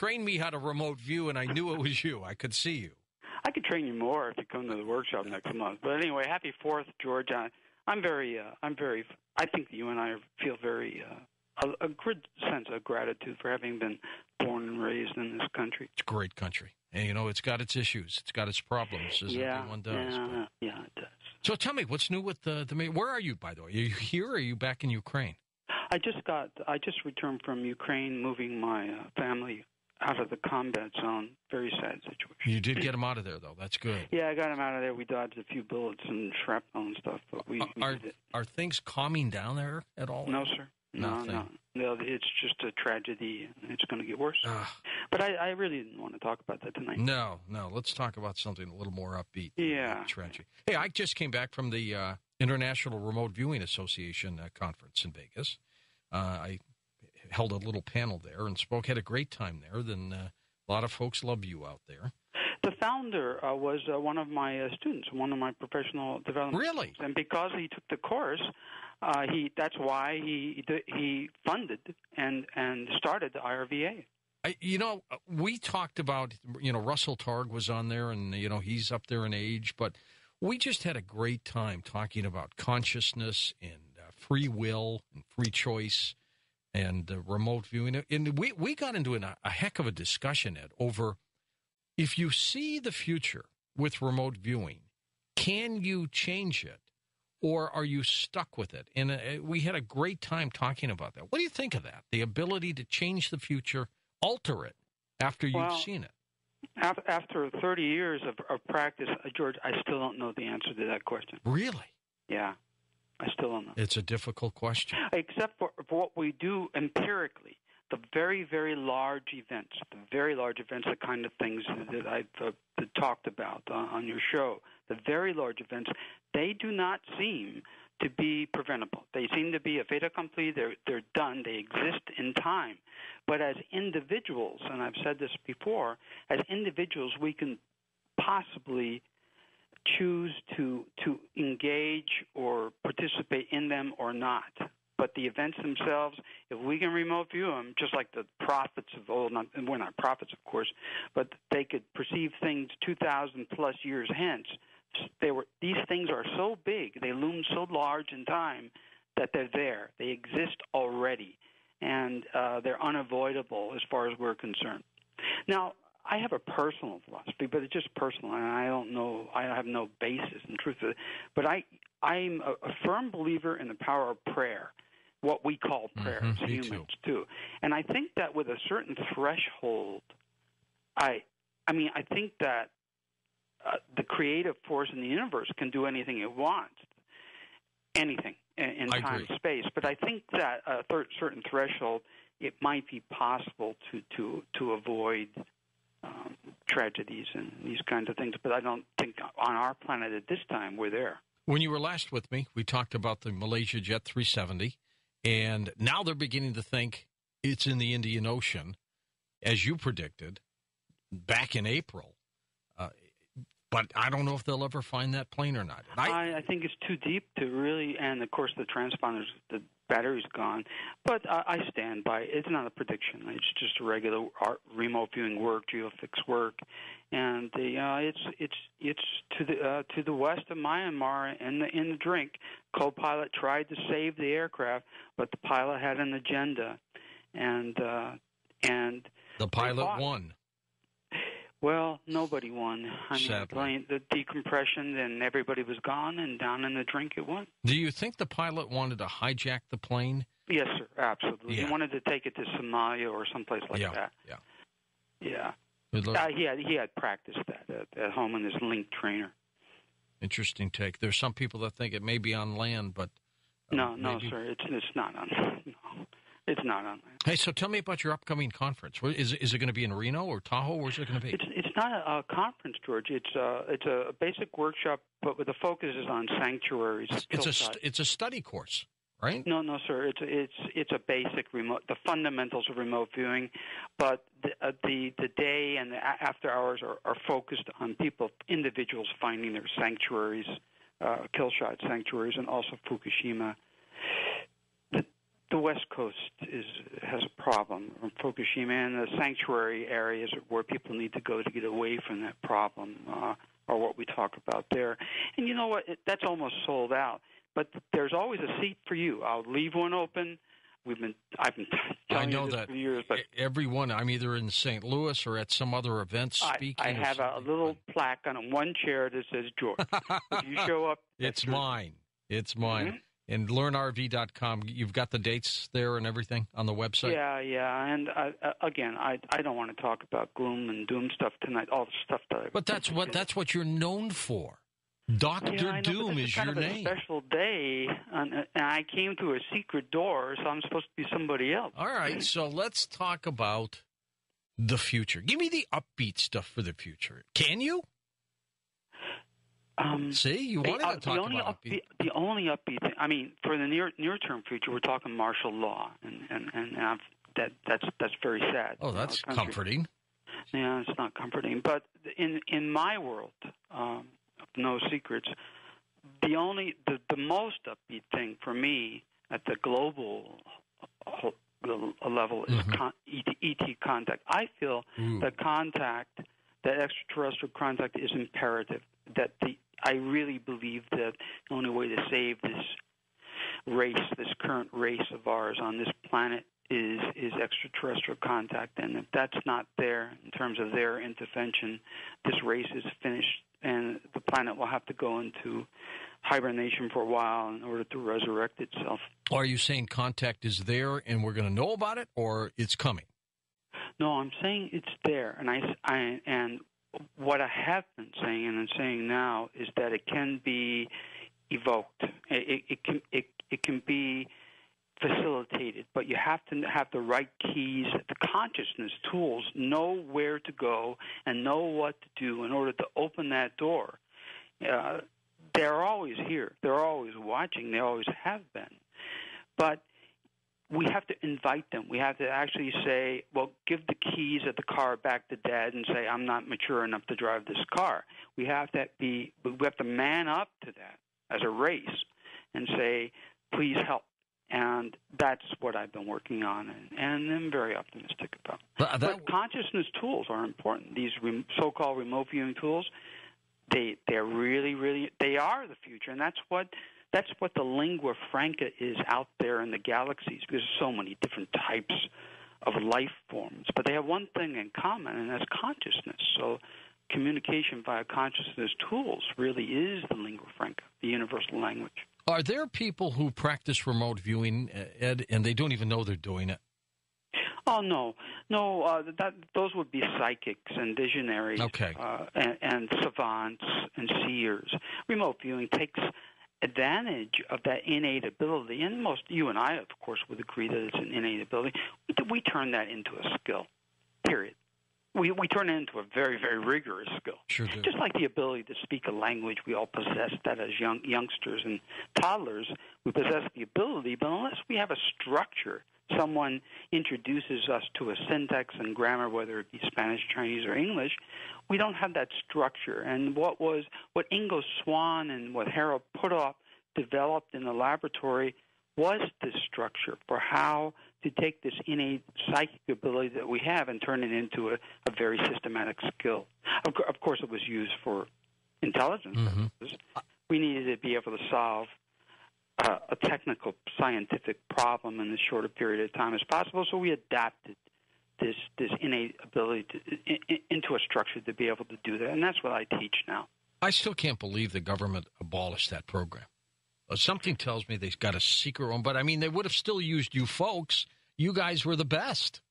train me how to remote view, and I knew it was you. I could see you. I could train you more if you come to the workshop next month. But anyway, happy 4th, George. I'm very. I think that you and I feel very a good sense of gratitude for having been born and raised in this country. It's a great country, and it's got its issues, it's got its problems, as everyone does. Yeah, it does. So tell me, what's new with the? Where are you, by the way? Are you here, or are you back in Ukraine? I just returned from Ukraine, moving my family out of the combat zone. Very sad situation. You did get them out of there, though. That's good. Yeah, I got them out of there. We dodged a few bullets and shrapnel and stuff, but we did it. Are things calming down there at all? No, sir. No, it's just a tragedy, and it's going to get worse. But I really didn't want to talk about that tonight. No. Let's talk about something a little more upbeat. Yeah. Tragedy. Hey, I just came back from the International Remote Viewing Association conference in Vegas. I held a little panel there and spoke. Had a great time there. Then a lot of folks love you out there. The founder was one of my students, one of my professional development. Really? And because he took the course, that's why he funded and started the IRVA. We talked about, Russell Targ was on there, and, he's up there in age, but we just had a great time talking about consciousness and free will and free choice and remote viewing. And we got into a heck of a discussion, Ed, over if you see the future with remote viewing, can you change it, or are you stuck with it? And we had a great time talking about that. What do you think of that? The ability to change the future, alter it after you've seen it. After 30 years of practice, George, I still don't know the answer to that question. Really? Yeah, I still don't know. It's a difficult question. Except for what we do empirically. The very, very large events, the kind of things that I've talked about on your show, the very large events, they do not seem to be preventable. They seem to be a fait accompli. They're done. They exist in time. But as individuals, and I've said this before, as individuals we can possibly choose to engage or participate in them or not. But the events themselves, if we can remote view them, just like the prophets of old, we're not prophets, of course, but they could perceive things 2,000 plus years hence. These things are so big, they loom so large in time that they're there. They exist already, and they're unavoidable as far as we're concerned. Now, I have a personal philosophy, but it's just personal, and I don't know. I have no basis in truth. But I'm a firm believer in the power of prayer, what we call prayer as humans too. And I think that with a certain threshold, I think that the creative force in the universe can do anything it wants, anything in time and space. But I think that a certain threshold, it might be possible to avoid tragedies and these kinds of things. But I don't think on our planet at this time we're there. When you were last with me, we talked about the Malaysia Jet 370, and now they're beginning to think it's in the Indian Ocean, as you predicted back in April. But I don't know if they'll ever find that plane or not. I think it's too deep to really, and of course the transponders, the battery's gone. But I stand by it. It's not a prediction. It's just a regular remote viewing work, geofix work, and it's to the west of Myanmar in the drink. Co-pilot tried to save the aircraft, but the pilot had an agenda, and the pilot won. Well, nobody won. The decompression, and everybody was gone, and down in the drink it went. Do you think the pilot wanted to hijack the plane? Yes, sir, absolutely. Yeah. He wanted to take it to Somalia or someplace like that. Yeah. He had practiced that at home in his Link trainer. Interesting take. There's some people that think it may be on land, but... No, sir, it's not on land. No. It's not on land. Hey, so tell me about your upcoming conference. Is it going to be in Reno or Tahoe? Where's it going to be? It's not a conference, George. It's a basic workshop, but the focus is on sanctuaries. It's a study course, right? No, sir. It's a basic remote, the fundamentals of remote viewing, but the day and the after hours are focused on individuals finding their sanctuaries, kill shot sanctuaries, and also Fukushima. The West Coast has a problem from Fukushima, and the sanctuary areas where people need to go to get away from that problem are what we talk about there. And you know what? That's almost sold out. But there's always a seat for you. I'll leave one open. I've been telling you this for years. But everyone, I'm either in St. Louis or at some other event speaking. I have a little plaque on one chair that says George. If you show up, it's mine. It's mine. Mm-hmm. And learnrv.com, you've got the dates there and everything on the website? Yeah. And again, I don't want to talk about gloom and doom stuff tonight, all the stuff that But that's what you're known for. Dr. Doom is your name. It's a special day, and I came through a secret door, so I'm supposed to be somebody else. All right, so let's talk about the future. Give me the upbeat stuff for the future. Can you? See, you wanted to talk about upbeat. The only upbeat thing, I mean, for the near-term future, we're talking martial law, and that's very sad. Oh, that's comforting. Yeah, it's not comforting. But in my world, no secrets, the most upbeat thing for me at the global level is ET contact. I feel that extraterrestrial contact is imperative. I really believe that the only way to save this current race of ours on this planet is extraterrestrial contact. And if that's not there in terms of their intervention, this race is finished, and the planet will have to go into hibernation for a while in order to resurrect itself. Are you saying contact is there and we're going to know about it, or it's coming? No, I'm saying it's there, and what I have been saying and I'm saying now is that it can be evoked. It can be facilitated, but you have to have the right keys, the consciousness tools, know where to go and know what to do in order to open that door. They're always here. They're always watching. They always have been. But we have to invite them. We have to actually say, well, give the keys of the car back to Dad and say, I'm not mature enough to drive this car. We have to man up to that as a race and say, please help. And that's what I've been working on, and I'm very optimistic about. But consciousness tools are important. These so-called remote viewing tools, they're really they are the future, and that's what the lingua franca is out there in the galaxies, because there's so many different types of life forms. But they have one thing in common, and that's consciousness. So communication via consciousness tools really is the lingua franca, the universal language. Are there people who practice remote viewing, Ed, and they don't even know they're doing it? Oh, no. Those would be psychics and visionaries, and savants and seers. Remote viewing takes advantage of that innate ability, and most you and I, of course, would agree that it's an innate ability. We turn that into a skill, period. We turn it into a very, very rigorous skill. Sure do. Just like the ability to speak a language, we all possess that as youngsters and toddlers. We possess the ability, but unless we have a structure, someone introduces us to a syntax and grammar, whether it be Spanish, Chinese, or English, we don't have that structure. And what Ingo Swann and what Harold Puthoff developed in the laboratory was this structure for how to take this innate psychic ability that we have and turn it into a very systematic skill. Of course, it was used for intelligence purposes. We needed to be able to solve a technical, scientific problem in as short a period of time as possible, so we adapted this innate ability into a structure to be able to do that, and that's what I teach now. I still can't believe the government abolished that program. Something tells me they've got a secret one, but I mean, they would have still used you folks. You guys were the best.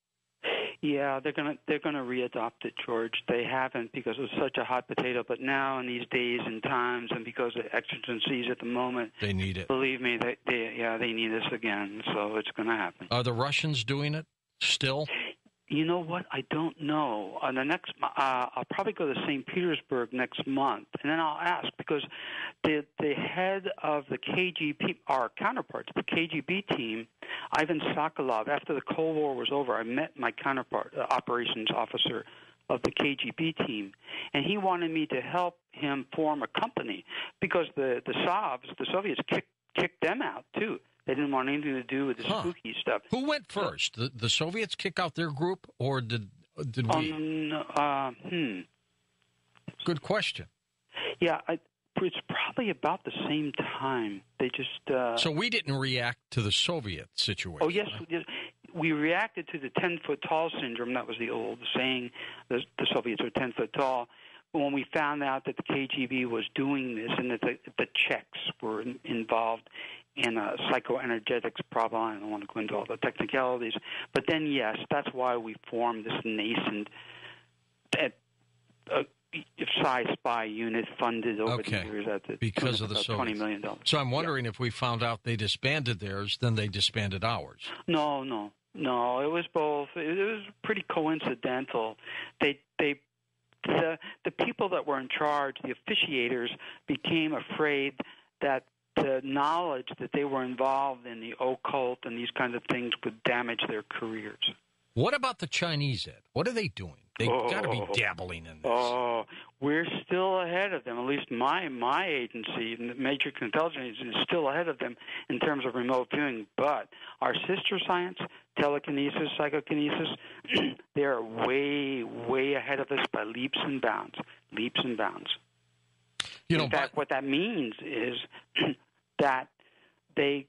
Yeah, they're gonna readopt it, George. They haven't because it was such a hot potato. But now, in these days and times, and because of exigencies at the moment, they need it. Believe me, they need us again. So it's going to happen. Are the Russians doing it still? You know what? I don't know. I'll probably go to St. Petersburg next month, and then I'll ask, because the head of the KGB, our counterparts, the KGB team, Ivan Sokolov, after the Cold War was over, I met my counterpart, operations officer of the KGB team, and he wanted me to help him form a company because the Soviets kicked them out too. They didn't want anything to do with the spooky stuff. Who went first? The Soviets kick out their group, or did we? Good question. Yeah, it's probably about the same time. They just... So we didn't react to the Soviet situation. Oh, yes. We reacted to the 10-foot tall syndrome. That was the old saying, the Soviets are 10 foot tall. When we found out that the KGB was doing this and that the Czechs were involved in a psychoenergetics problem, I don't want to go into all the technicalities. But then, yes, that's why we formed this nascent Spy unit funded over the years at because of the Soviets. $20 million. So I'm wondering if we found out they disbanded theirs, then they disbanded ours. No. It was both. It was pretty coincidental. The people that were in charge, the officiators, became afraid that the knowledge that they were involved in the occult and these kinds of things would damage their careers. What about the Chinese, Ed? What are they doing? They've got to be dabbling in this. Oh, we're still ahead of them. At least my agency, Matrix Intelligence, is still ahead of them in terms of remote viewing. But our sister science, telekinesis, psychokinesis, they're way, way ahead of us by leaps and bounds. Leaps and bounds. In fact, what that means is that they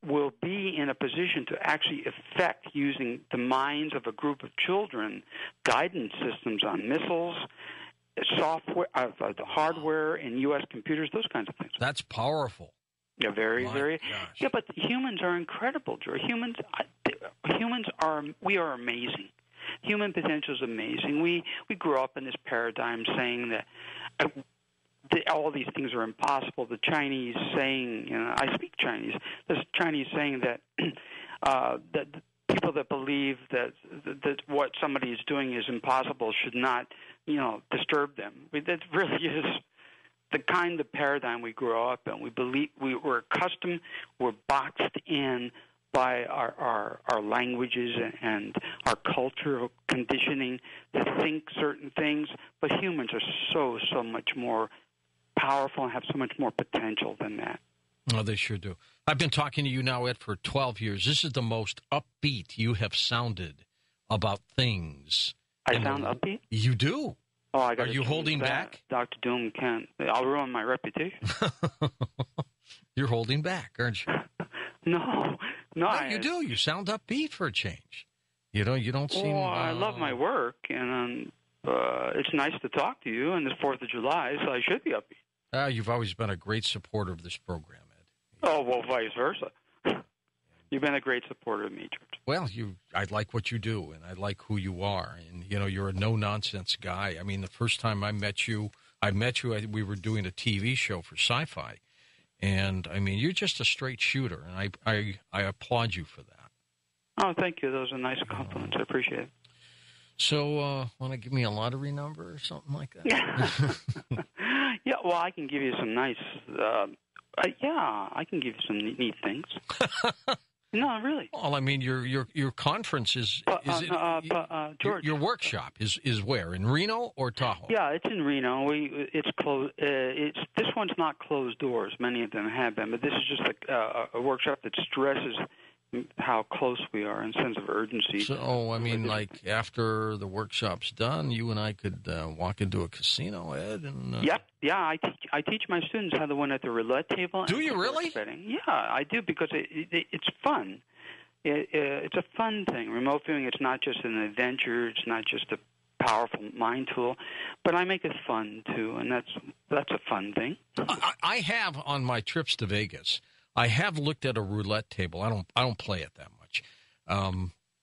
will be in a position to actually affect, using the minds of a group of children, guidance systems on missiles, software, the hardware in U.S. computers, those kinds of things. That's powerful. Yeah, very. Yeah, but humans are incredible, George. Humans are amazing. Human potential is amazing. We grew up in this paradigm saying that all these things are impossible. The Chinese saying, I speak Chinese. There's Chinese saying that that people that believe that what somebody is doing is impossible should not, disturb them. That really is the kind of paradigm we grew up in. We believe we're accustomed, we're boxed in by our languages and our cultural conditioning to think certain things. But humans are so much more powerful and have so much more potential than that. Oh, they sure do. I've been talking to you now, Ed, for 12 years. This is the most upbeat you have sounded about things. I sound upbeat? You do. Oh, I got. Are you holding back? Dr. Doom can't. I'll ruin my reputation. You're holding back, aren't you? No, you do. You sound upbeat for a change. You don't seem. Well, I love my work, and it's nice to talk to you on this 4th of July, so I should be upbeat. You've always been a great supporter of this program, Ed. Oh, well, vice versa. You've been a great supporter of me, George. Well, I like what you do, and I like who you are, and you're a no-nonsense guy. I mean, the first time I met you, we were doing a TV show for Sci-Fi, and I mean, you're just a straight shooter, and I applaud you for that. Oh, thank you. Those are nice compliments. I appreciate it. So, want to give me a lottery number or something like that? Yeah, well, I can give you some nice. I can give you some neat things. No, really. Well, I mean, your conference is George, your workshop is where, in Reno or Tahoe? Yeah, it's in Reno. It's closed. This one's not closed doors. Many of them have been, but this is just a workshop that stresses how close we are in sense of urgency. So, I mean, like after the workshop's done, you and I could walk into a casino, Ed. And Yep. Yeah, I teach my students how to win at the roulette table. Do you really? Betting. Yeah, I do, because it's fun. It's a fun thing. Remote viewing, it's not just an adventure. It's not just a powerful mind tool, but I make it fun too, and that's a fun thing. I have, on my trips to Vegas, I have looked at a roulette table. I don't play it that much,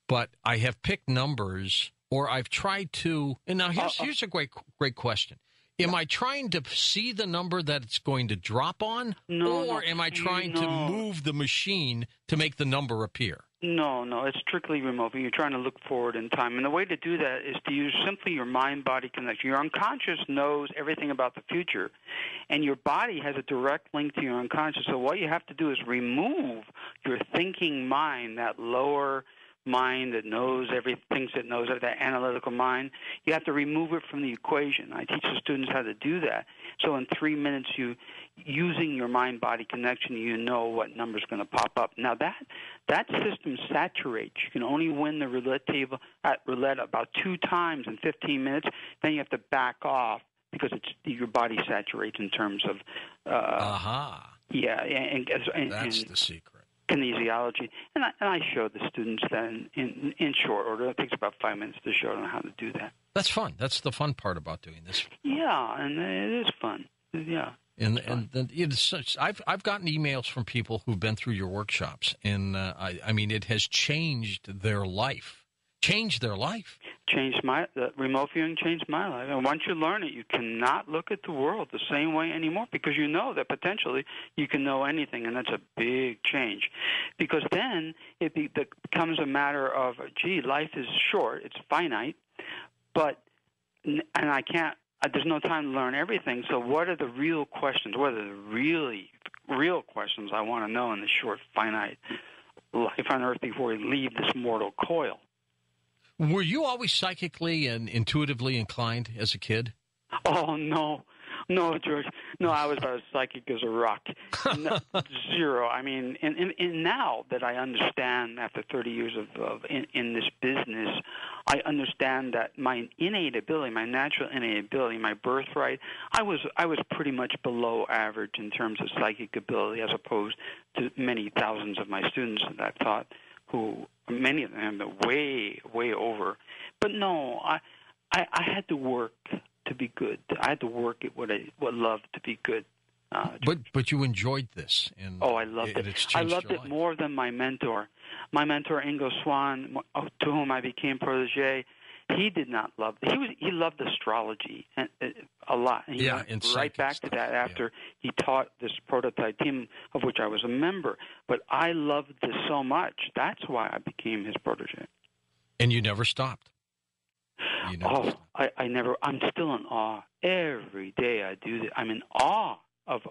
but I have picked numbers, or I've tried to. And now here's a great question: am I trying to see the number that it's going to drop on, or am I trying to move the machine to make the number appear? No, it's strictly remote. You're trying to look forward in time. And the way to do that is to use simply your mind-body connection. Your unconscious knows everything about the future, and your body has a direct link to your unconscious. So what you have to do is remove your thinking mind, that lower mind that knows everything, thinks it knows it, that analytical mind. You have to remove it from the equation. I teach the students how to do that. So in 3 minutes, using your mind-body connection, you know what number's going to pop up. Now that system saturates. You can only win the roulette table at roulette about 2 times in 15 minutes. Then you have to back off because your body saturates in terms of. Yeah, and that's the secret. Kinesiology, and I show the students that in short order. It takes about 5 minutes to show them how to do that. That's fun. That's the fun part about doing this. Yeah, and it is fun. Yeah. And it's such, I've gotten emails from people who've been through your workshops, and I mean it has changed their life. Changed their life. The remote viewing changed my life. And once you learn it, you cannot look at the world the same way anymore because you know that potentially you can know anything, and that's a big change. Because then it becomes a matter of, gee, life is short, it's finite, and I can't. There's no time to learn everything. So what are the real questions? What are the really real questions I want to know in this short, finite life on Earth before we leave this mortal coil? Were you always psychically and intuitively inclined as a kid? Oh, no, George. No, I was about as psychic as a rock. No, zero. I mean, and now that I understand after 30 years of in this business, I understand that my innate ability, my natural innate ability, my birthright, I was pretty much below average in terms of psychic ability as opposed to many thousands of my students that I've taught who many of them are way, way over. But no, I had to work to be good. I had to work at what I loved to be good. But you enjoyed this. And I loved it. I loved it more than my mentor. My mentor, Ingo Swann, to whom I became protege, he did not love it. He loved astrology a lot. And he went right back to that after he taught this prototype team of which I was a member. But I loved this so much. That's why I became his protege. And you never stopped. I never. I'm still in awe. Every day I do this. I'm in awe of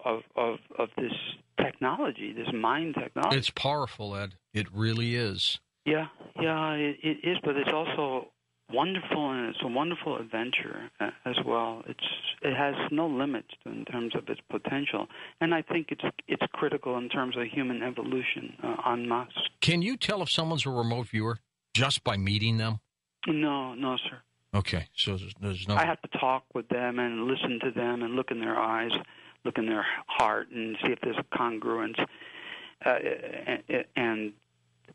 this technology, this mind technology. It's powerful, Ed. It really is. Yeah, it is. But it's also wonderful, and it's a wonderful adventure as well. It has no limits in terms of its potential, and I think it's critical in terms of human evolution en masse. Can you tell if someone's a remote viewer just by meeting them? No, sir. Okay, so there's no. I have to talk with them and listen to them and look in their eyes, look in their heart, and see if there's a congruence. And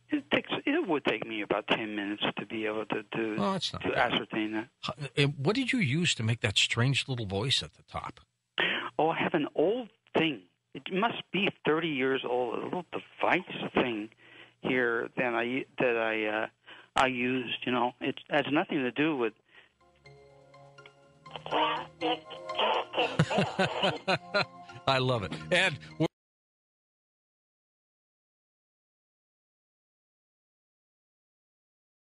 it would take me about 10 minutes to be able to ascertain that. And what did you use to make that strange little voice at the top? Oh, I have an old thing. It must be 30 years old. A little device thing here that I used. You know, it has nothing to do with. I love it, Ed.